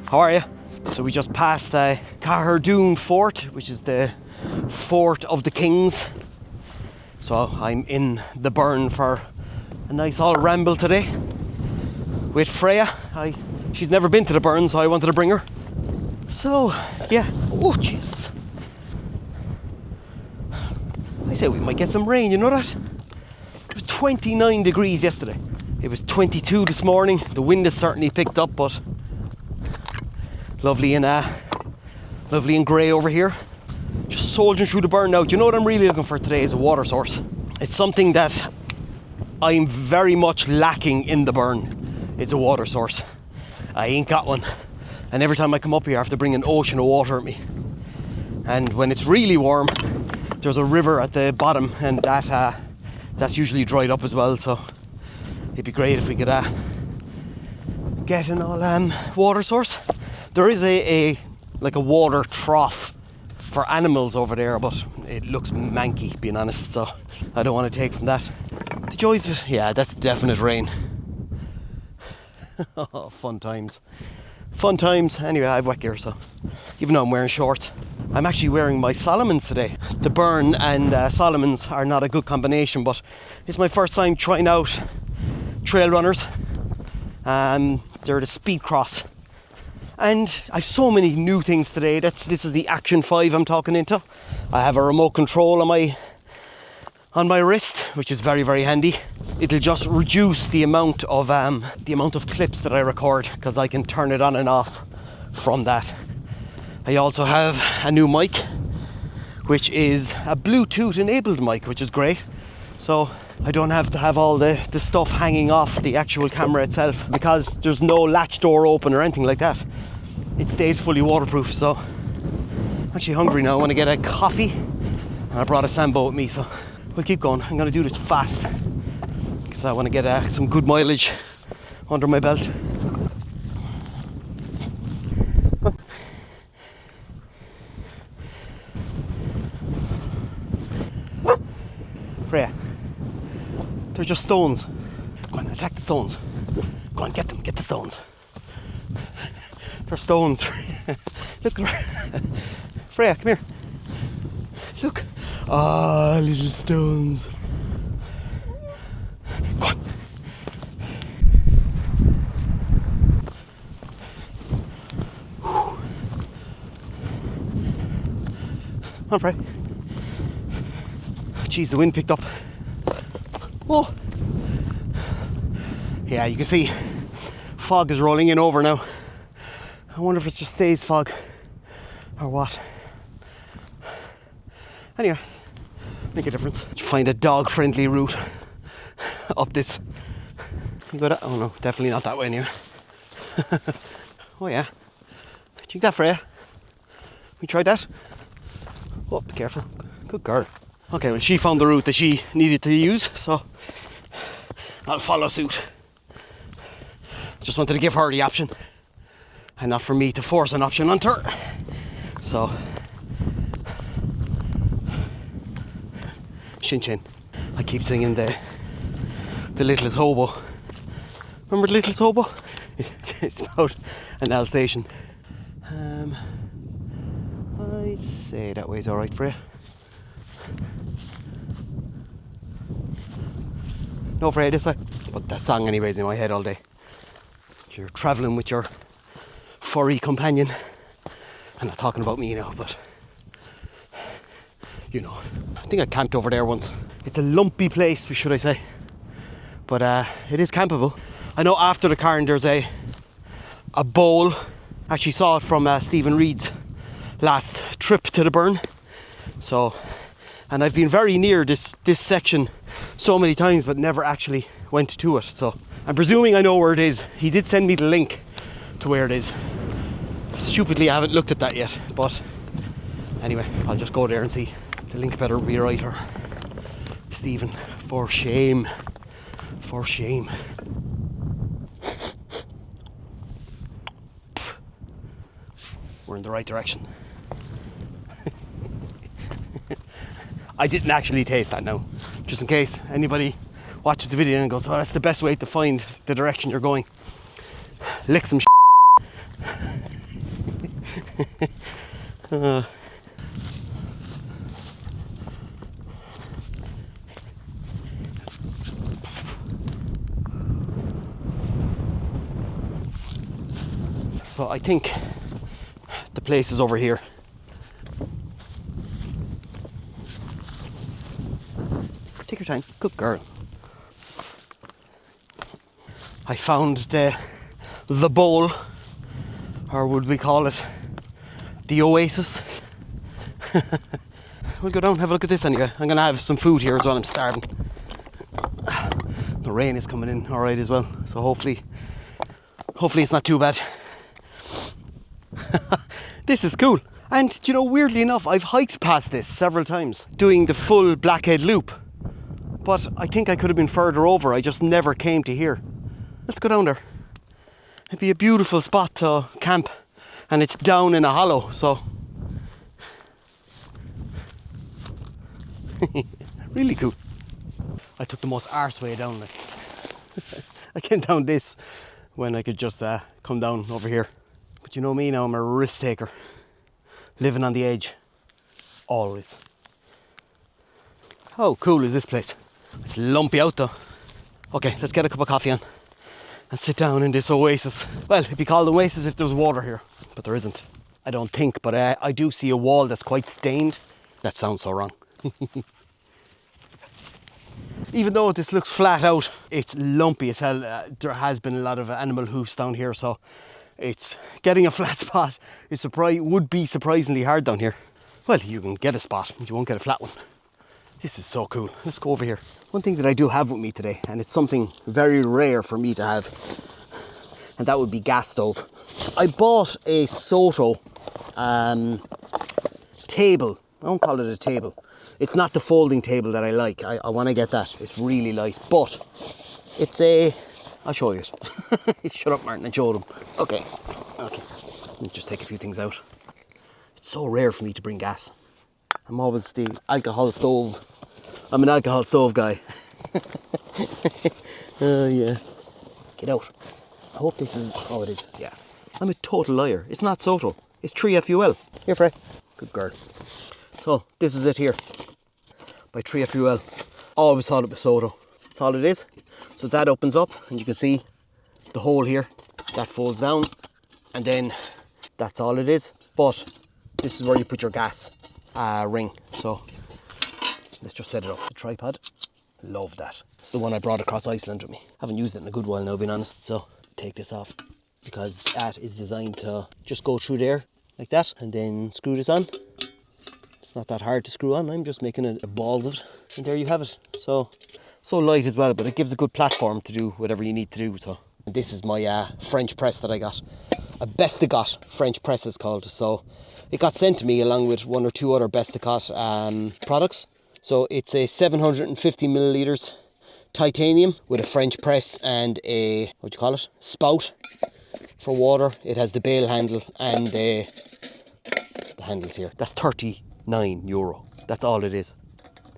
How are you? So we just passed Caherdoon Fort, which is the fort of the kings. So I'm in the Burren for a nice old ramble today with Freya. She's never been to the Burren, so I wanted to bring her. So yeah, oh Jesus. I say we might get some rain, you know that? It was 29 degrees yesterday. It was 22 this morning. The wind has certainly picked up, but lovely and grey over here. Just soldiering through the Burren now. Do you know what I'm really looking for today is a water source. It's something that I'm very much lacking in the Burren. It's a water source. I ain't got one. And every time I come up here I have to bring an ocean of water with me. And when it's really warm, there's a river at the bottom, and that's usually dried up as well, so it'd be great if we could get an all water source. There is a water trough for animals over there, but it looks manky, being honest, so I don't want to take from that. The joys of it, yeah, that's definite rain. Oh, fun times. Fun times. Anyway, I have wet gear, so even though I'm wearing shorts. I'm actually wearing my Salomons today. The Burren and Salomons are not a good combination, but it's my first time trying out trail runners. They're the Speed Cross. And I've so many new things today. This is the Action 5 I'm talking into. I have a remote control on my wrist, which is very, very handy. It'll just reduce the amount of clips that I record, because I can turn it on and off from that. I also have a new mic, which is a Bluetooth enabled mic, which is great. So I don't have to have all the stuff hanging off the actual camera itself, because there's no latch door open or anything like that. It stays fully waterproof. So I'm actually hungry now. I want to get a coffee, and I brought a Sambo with me, so we'll keep going. I'm going to do this fast because I want to get some good mileage under my belt. Freya, they're just stones. Go on, attack the stones. Go on, get them, get the stones. They're stones. Look, Freya, come here. Look. Ah, little stones. Go on. Come on, Freya. Jeez, the wind picked up. Oh. Yeah, you can see fog is rolling in over now. I wonder if it's just stays fog or what. Anyway, make a difference. Find a dog-friendly route up this. You go that? Oh no, definitely not that way anyway. Oh yeah. Do you think that, Freya? We tried that? Oh, be careful. Good girl. Okay, well, she found the route that she needed to use, so I'll follow suit. Just wanted to give her the option, and not for me to force an option onto her. So, Shin Chin. I keep singing the Littlest Hobo. Remember the Littlest Hobo? It's about an Alsatian. I'd say that way's alright for you. No, Freya, this way. But that song anyways in my head all day. You're travelling with your furry companion. I'm not talking about me now, but you know. I think I camped over there once. It's a lumpy place, should I say. But it is campable. I know after the cairn there's a bowl. Actually saw it from Stephen Reed's last trip to the Burren. So, and I've been very near this section so many times, but never actually went to it. So I'm presuming I know where it is. He did send me the link to where it is. Stupidly, I haven't looked at that yet, but anyway, I'll just go there and see. The link better be right, or Stephen, for shame. For shame. We're in the right direction. I didn't actually taste that now, just in case anybody watches the video and goes, oh, that's the best way to find the direction you're going. Lick some So I think the place is over here. Take your time, good girl. I found the bowl, or would we call it the oasis. We'll go down and have a look at this anyway. I'm gonna have some food here as well, I'm starving. The rain is coming in alright as well, so hopefully it's not too bad. This is cool. And you know, weirdly enough, I've hiked past this several times, doing the full Blackhead loop. But I think I could have been further over, I just never came to here. Let's go down there. It'd be a beautiful spot to camp. And it's down in a hollow, so... really cool. I took the most arse way down. Like. I came down this when I could just come down over here. But you know me now, I'm a risk taker. Living on the edge. Always. How cool is this place? It's lumpy out though. Okay, let's get a cup of coffee on and sit down in this oasis. Well, it'd be called an oasis if there was water here, but there isn't. I don't think, but I do see a wall that's quite stained. That sounds so wrong. Even though this looks flat out, it's lumpy as hell. There has been a lot of animal hoofs down here, so it's getting a flat spot would be surprisingly hard down here. Well, you can get a spot, but you won't get a flat one. This is so cool. Let's go over here. One thing that I do have with me today, and it's something very rare for me to have, and that would be gas stove. I bought a Soto table. I don't call it a table. It's not the folding table that I like. I want to get that. It's really light, but it's a... I'll show you it. Shut up, Martin, and show them. Okay. Let me just take a few things out. It's so rare for me to bring gas. I'm always the alcohol stove. I'm an alcohol stove guy. Yeah. Get out. I hope this is... Oh, it is, yeah. I'm a total liar. It's not Soto. It's 3FUL. Here, Freya. Good girl. So, this is it here. By 3FUL. Always thought it was Soto. That's all it is. So that opens up and you can see the hole here. That folds down. And then that's all it is. But this is where you put your gas ring. So let's just set it up. The tripod. Love that. It's the one I brought across Iceland with me. Haven't used it in a good while now, being honest. So take this off because that is designed to just go through there like that and then screw this on. It's not that hard to screw on. I'm just making it balls of it. And there you have it. So light as well, but it gives a good platform to do whatever you need to do. So and this is my French press that I got. A Bestargot French press is called. So it got sent to me along with one or two other Bestargot products. So it's a 750 milliliters titanium with a French press and a, what do you call it, spout for water. It has the bail handle and the handles here. That's €39. That's all it is.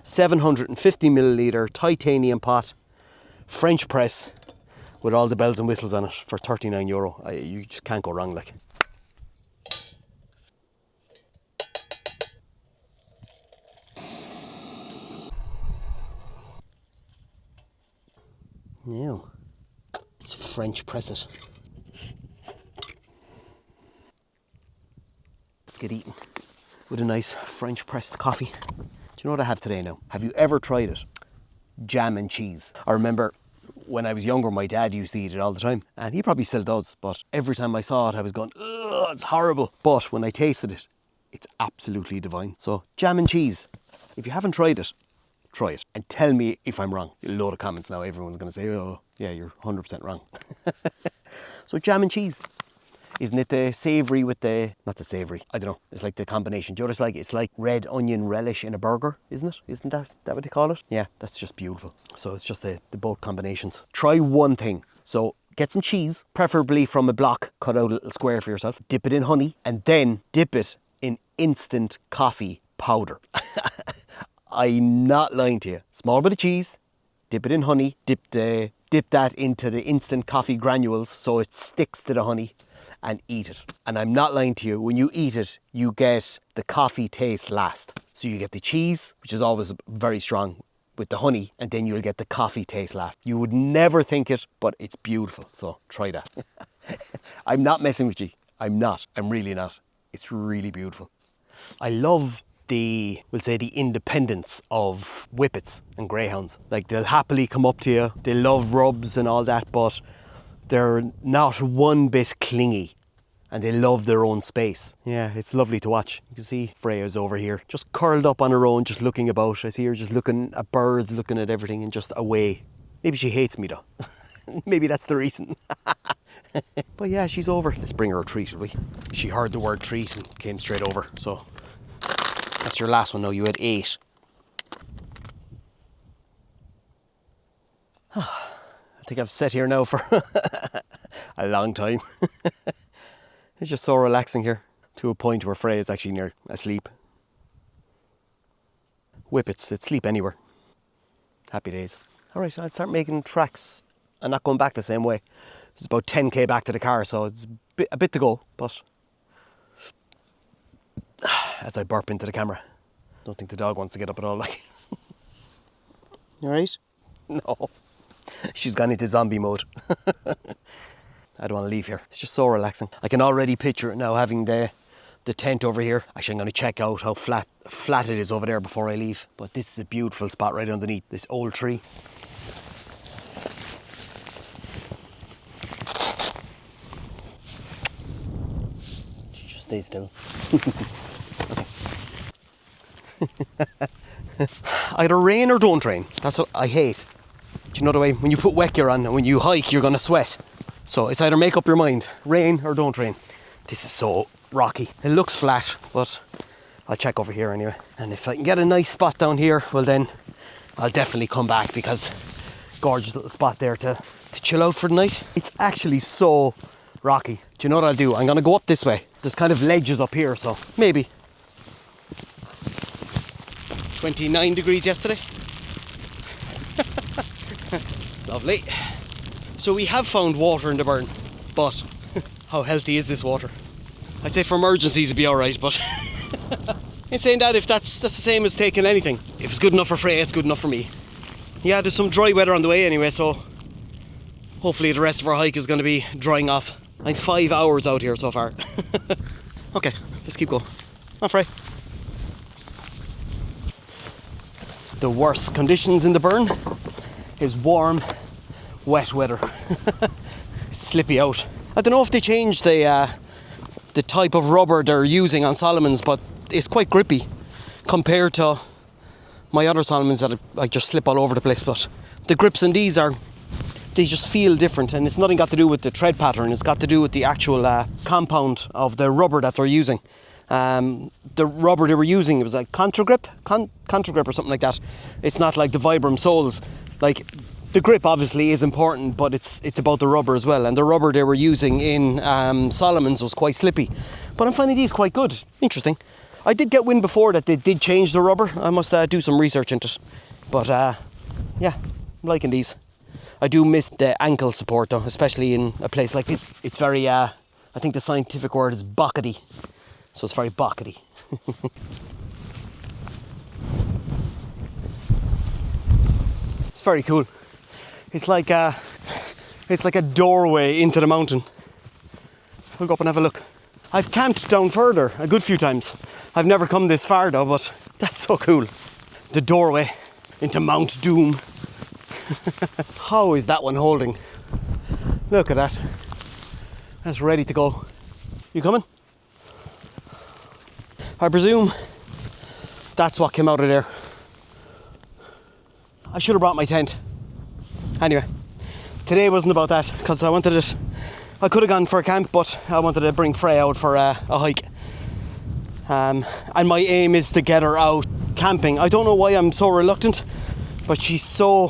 750 milliliter titanium pot, French press with all the bells and whistles on it for €39. You just can't go wrong, like. Yeah, let's French press it. Let's get eating with a nice French pressed coffee. Do you know what I have today now? Have you ever tried it? Jam and cheese. I remember when I was younger, my dad used to eat it all the time, and he probably still does, but every time I saw it, I was going, ugh, it's horrible. But when I tasted it, it's absolutely divine. So, jam and cheese. If you haven't tried it, try it and tell me if I'm wrong. A load of comments now, everyone's going to say, oh, yeah, you're 100% wrong. So, jam and cheese. Isn't it the savoury with the... Not the savoury, I don't know. It's like the combination. Do you know what it's like? It's like red onion relish in a burger, isn't it? Isn't that what they call it? Yeah, that's just beautiful. So it's just the both combinations. Try one thing. So get some cheese, preferably from a block. Cut out a little square for yourself. Dip it in honey and then dip it in instant coffee powder. I'm not lying to you. Small bit of cheese, dip it in honey, dip that into the instant coffee granules so it sticks to the honey. and eat it. And I'm not lying to you, when you eat it, you get the coffee taste last. So you get the cheese, which is always very strong, with the honey, and then you'll get the coffee taste last. You would never think it, but it's beautiful. So try that. I'm not messing with you. I'm not. I'm really not. It's really beautiful. I love we'll say the independence of whippets and greyhounds. Like, they'll happily come up to you. They love rubs and all that, but they're not one bit clingy. And they love their own space. Yeah, it's lovely to watch. You can see Freya's over here, just curled up on her own, just looking about. I see her just looking at birds, looking at everything, and just away. Maybe she hates me though. Maybe that's the reason. But yeah, she's over. Let's bring her a treat, will we? She heard the word treat and came straight over. So that's your last one now. You had 8. I think I've sat here now for a long time. It's just so relaxing here, to a point where Freya is actually near asleep. Whippets that sleep anywhere. Happy days. All right, so I'll start making tracks and not going back the same way. It's about 10k back to the car, so it's a bit to go, but as I burp into the camera, don't think the dog wants to get up at all. Like, you all right? No, she's gone into zombie mode. I don't want to leave here. It's just so relaxing. I can already picture it now, having the tent over here. Actually, I'm going to check out how flat it is over there before I leave. But this is a beautiful spot right underneath this old tree. Just stay still. Either rain or don't rain. That's what I hate. Do you know the way when you put wet gear on and when you hike, you're going to sweat. So it's either make up your mind, rain or don't rain. This is so rocky. It looks flat, but I'll check over here anyway. And if I can get a nice spot down here, well then I'll definitely come back, because gorgeous little spot there to chill out for the night. It's actually so rocky. Do you know what I'll do? I'm going to go up this way. There's kind of ledges up here, so maybe. 29 degrees yesterday. Lovely. So we have found water in the burn, but how healthy is this water? I'd say for emergencies it'd be alright, but in saying that, if that's the same as taking anything. If it's good enough for Freya, it's good enough for me. Yeah, there's some dry weather on the way anyway, so hopefully the rest of our hike is going to be drying off. I'm 5 hours out here so far. Okay, let's keep going. On Freya. The worst conditions in the burn is warm, wet weather. Slippy out. I don't know if they changed the type of rubber they're using on Salomon's, but it's quite grippy compared to my other Salomons that I just slip all over the place. But the grips in these they just feel different, and it's nothing got to do with the tread pattern. It's got to do with the actual compound of the rubber that they're using. The rubber they were using, it was like Contra Grip or something like that. It's not like the Vibram soles. Like, the grip obviously is important, but it's about the rubber as well. And the rubber they were using in Salomon's was quite slippy. But I'm finding these quite good. Interesting. I did get wind before that they did change the rubber. I must do some research into it. But yeah, I'm liking these. I do miss the ankle support though, especially in a place like this. It's very, I think the scientific word is bockety. So it's very bockety. It's very cool. It's like a doorway into the mountain. We'll go up and have a look. I've camped down further a good few times. I've never come this far though, but that's so cool. The doorway into Mount Doom. How is that one holding? Look at that. That's ready to go. You coming? I presume that's what came out of there. I should have brought my tent. Anyway, today wasn't about that, because I could have gone for a camp, but I wanted to bring Freya out for a hike. And my aim is to get her out camping. I don't know why I'm so reluctant, but she's so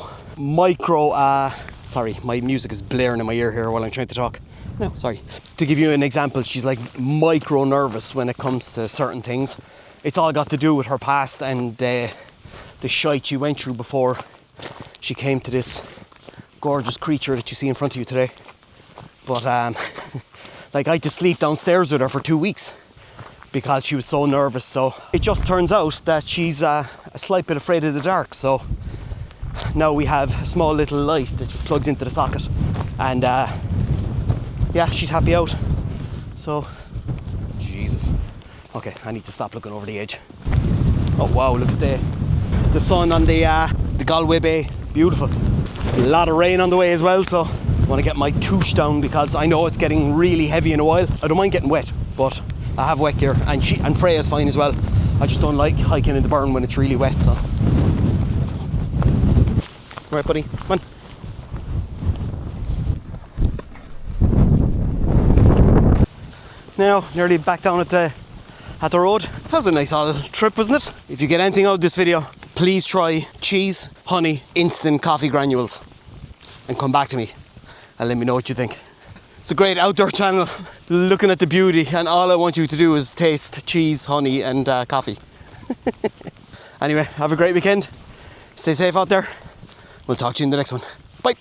sorry, my music is blaring in my ear here while I'm trying to talk. No, sorry. To give you an example, she's like micro nervous when it comes to certain things. It's all got to do with her past and the shite she went through before she came to this gorgeous creature that you see in front of you today. But Like, I had to sleep downstairs with her for 2 weeks because she was so nervous. So it just turns out that she's a slight bit afraid of the dark. So now we have a small little light that just plugs into the socket, and yeah, she's happy out. So, Jesus. Okay, I need to stop looking over the edge. Oh wow, look at the sun on the Galway Bay. Beautiful. A lot of rain on the way as well, so I want to get my touche down because I know it's getting really heavy in a while. I don't mind getting wet, but I have wet gear, and Freya's fine as well. I just don't like hiking in the burn when it's really wet, so. Right, buddy, come on. Now, nearly back down at the road. That was a nice little trip, wasn't it? If you get anything out of this video, please try cheese, honey, instant coffee granules, and come back to me and let me know what you think. It's a great outdoor channel looking at the beauty, and all I want you to do is taste cheese, honey, and coffee. Anyway, have a great weekend. Stay safe out there. We'll talk to you in the next one. Bye.